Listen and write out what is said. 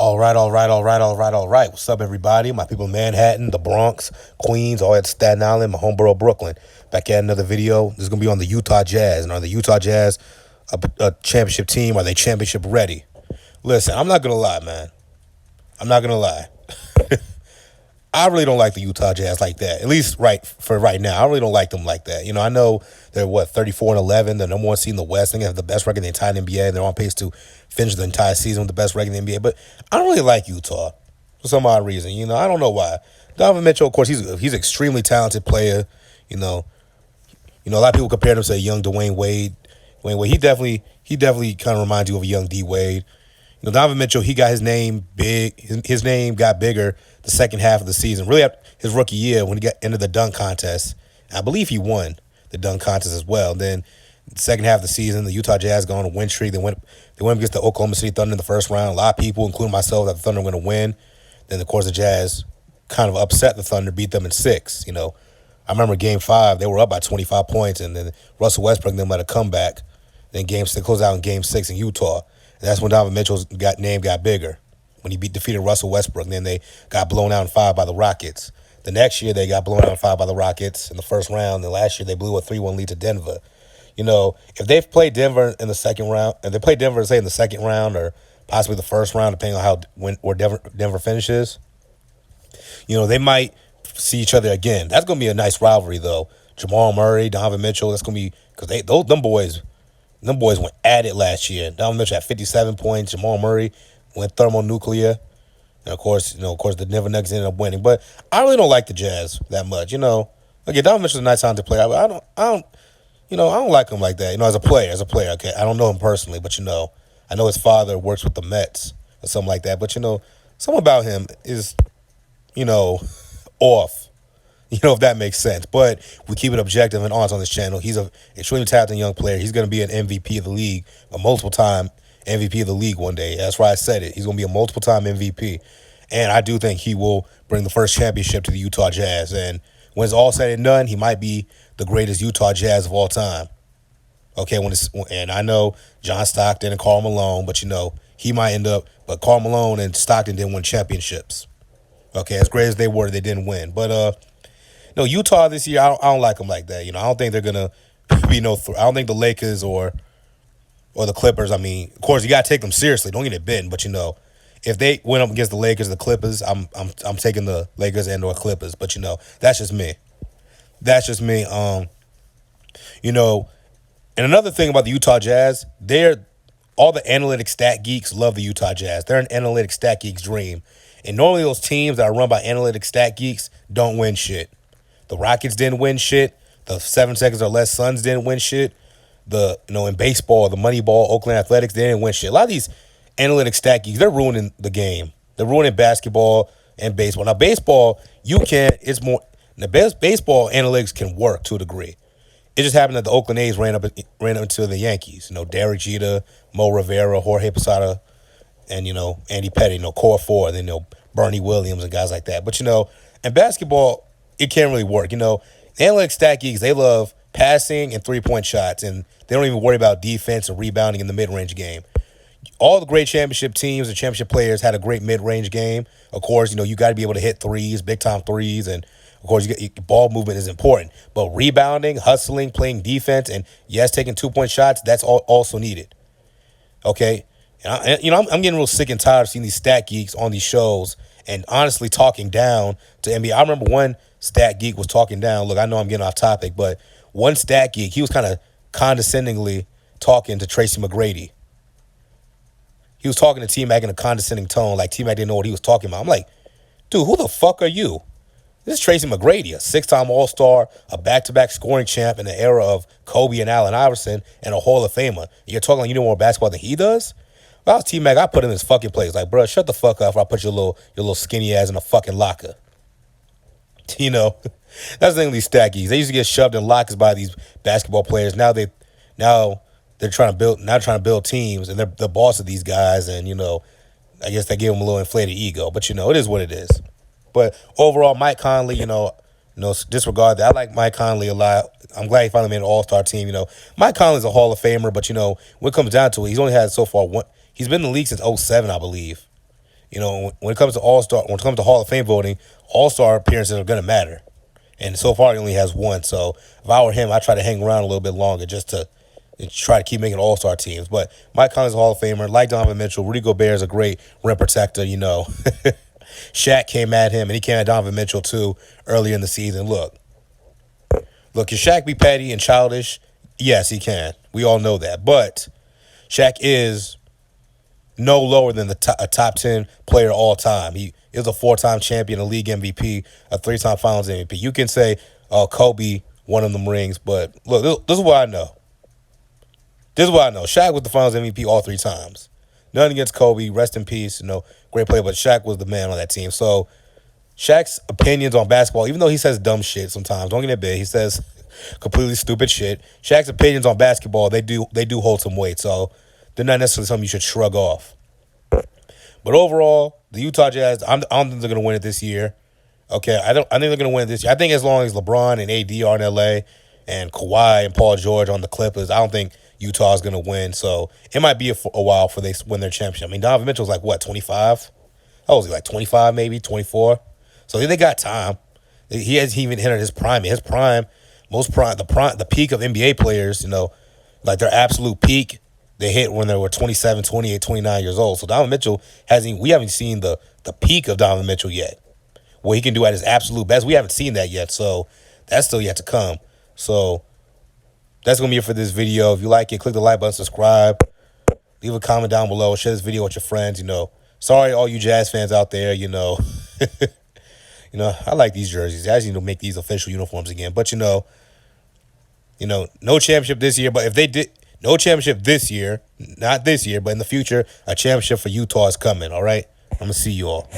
All right. What's up, everybody? My people in Manhattan, the Bronx, Queens, all at Staten Island, my home borough, Brooklyn. Back at another video. This is going to be on the Utah Jazz. And are the Utah Jazz a championship team? Are they championship ready? Listen, I'm not going to lie, man. I'm not going to lie. I really don't like the Utah Jazz like that. At least for right now. I really don't like them like that. I know they're 34-11, the number one seed in the West. I think they have the best record in the entire NBA. They're on pace to finish the entire season with the best record in the NBA. But I don't really like Utah for some odd reason. I don't know why. Donovan Mitchell, of course, he's an extremely talented player. A lot of people compare him to a young Dwayne Wade. Dwayne Wade, he definitely kind of reminds you of a young D Wade. Donovan Mitchell, he got his name big. His name got bigger the second half of the season. Really, his rookie year when he got into the dunk contest. I believe he won the dunk contest as well. Then the second half of the season, the Utah Jazz go on a win streak. They went against the Oklahoma City Thunder in the first round. A lot of people, including myself, thought the Thunder were going to win. Then, of course, the Jazz kind of upset the Thunder, beat them in 6. I remember Game 5, they were up by 25 points, and then Russell Westbrook and them let a comeback. Then Game 6 closed out in Game 6 in Utah. And that's when Donovan Mitchell's name got bigger, when he defeated Russell Westbrook. And then they got blown out in 5 by the Rockets. The next year, they got blown out in 5 by the Rockets in the first round. And last year, they blew a 3-1 lead to Denver. If they've played Denver in the second round, if they play Denver, say, in the second round or possibly the first round, depending on where Denver finishes, they might see each other again. That's going to be a nice rivalry, though. Jamal Murray, Donovan Mitchell, that's going to be – because them boys went at it last year. Donovan Mitchell had 57 points. Jamal Murray went thermonuclear. And of course, the Denver Nuggets ended up winning. But I really don't like the Jazz that much. Again, Donovan Mitchell's a nice talented player. I don't like him like that. As a player. Okay, I don't know him personally, but I know his father works with the Mets or something like that. But something about him is, off. If that makes sense. But we keep it objective and honest on this channel. He's an extremely talented young player. He's going to be an MVP of the league, a multiple-time MVP of the league one day. That's why I said it. He's going to be a multiple-time MVP. And I do think he will bring the first championship to the Utah Jazz. And when it's all said and done, he might be the greatest Utah Jazz of all time. Okay, and I know John Stockton and Karl Malone, but he might end up. But Karl Malone and Stockton didn't win championships. Okay, as great as they were, they didn't win. But no, Utah this year, I don't like them like that. I don't think they're gonna be I don't think the Lakers or the Clippers. I mean, of course, you gotta take them seriously. Don't get it bitten. But if they went up against the Lakers, or the Clippers, I'm taking the Lakers and or Clippers. But that's just me. That's just me. And another thing about the Utah Jazz, all the analytic stat geeks love the Utah Jazz. They're an analytic stat geek's dream. And normally those teams that are run by analytic stat geeks don't win shit. The Rockets didn't win shit. The 7 seconds or less Suns didn't win shit. In baseball, the Moneyball, Oakland Athletics, they didn't win shit. A lot of these analytic stat geeks, they're ruining the game. They're ruining basketball and baseball. Now, baseball, baseball analytics can work to a degree. It just happened that the Oakland A's ran up into the Yankees. Derek Jeter, Mo Rivera, Jorge Posada, and, Andy Petty, Core 4, then, Bernie Williams and guys like that. But, in basketball, it can't really work. Analytics stat geeks, they love passing and three-point shots, and they don't even worry about defense or rebounding in the mid-range game. All the great championship teams and championship players had a great mid-range game. Of course, you got to be able to hit threes, big-time threes, and, of course, ball movement is important. But rebounding, hustling, playing defense, and, yes, taking two-point shots, that's also needed. Okay? And I'm getting real sick and tired of seeing these stat geeks on these shows and honestly talking down to NBA. I remember one stat geek was talking down. Look, I know I'm getting off topic, but one stat geek, he was kind of condescendingly talking to Tracy McGrady. He was talking to T-Mac in a condescending tone, like T-Mac didn't know what he was talking about. I'm like, dude, who the fuck are you? This is Tracy McGrady, a 6-time All-Star, a back-to-back scoring champ in the era of Kobe and Allen Iverson, and a Hall of Famer. And you're talking like you know more basketball than he does? If I was T-Mac, I'd put him in his fucking place. Like, bro, shut the fuck up, or I'll put your little skinny ass in a fucking locker. That's the thing with these stat geeks. They used to get shoved in lockers by these basketball players. Now they're trying to build teams, and they're the boss of these guys. And I guess they give them a little inflated ego. But it is what it is. But overall, Mike Conley, disregard that. I like Mike Conley a lot. I'm glad he finally made an All-Star team. Mike Conley's a Hall of Famer, but when it comes down to it, he's only had so far one. He's been in the league since '07, I believe. You know, when it comes to All-Star, when it comes to Hall of Fame voting, All-Star appearances are going to matter. And so far, he only has one. So if I were him, I'd try to hang around a little bit longer just to try to keep making All-Star teams. But Mike Conley's a Hall of Famer. Like Donovan Mitchell, Rudy Gobert is a great rim protector, you know. Shaq came at him, and he came at Donovan Mitchell, too, earlier in the season. Look, can Shaq be petty and childish? Yes, he can. We all know that. But Shaq is no lower than a top 10 player all time. He is a 4-time champion, a league MVP, a 3-time finals MVP. You can say, oh, Kobe won of them rings, but look, this is what I know. This is what I know. Shaq was the finals MVP all 3 times. Nothing against Kobe. Rest in peace. You know, great player, but Shaq was the man on that team. So Shaq's opinions on basketball, even though he says dumb shit sometimes, don't get it big, he says completely stupid shit. Shaq's opinions on basketball, they do hold some weight. So they're not necessarily something you should shrug off. But overall, the Utah Jazz, I don't think they're going to win it this year. Okay, I think they're going to win it this year. I think as long as LeBron and AD are in LA and Kawhi and Paul George on the Clippers, I don't think Utah is going to win. So it might be a while before they win their championship. I mean, Donovan Mitchell's like, what, 25? How old was he, like 25 maybe, 24? So they got time. He hasn't even entered his prime. The peak of NBA players, you know, like their absolute peak, they hit when they were 27, 28, 29 years old. So Donovan Mitchell we haven't seen the peak of Donovan Mitchell yet. What he can do at his absolute best, we haven't seen that yet. So that's still yet to come. So that's going to be it for this video. If you like it, click the like button, subscribe, leave a comment down below, share this video with your friends, you know. Sorry, all you Jazz fans out there, you know. You know, I like these jerseys. I just need to make these official uniforms again. But, you know, no championship this year. But if they did, no championship this year, not this year, but in the future, a championship for Utah is coming, all right? I'm going to see you all.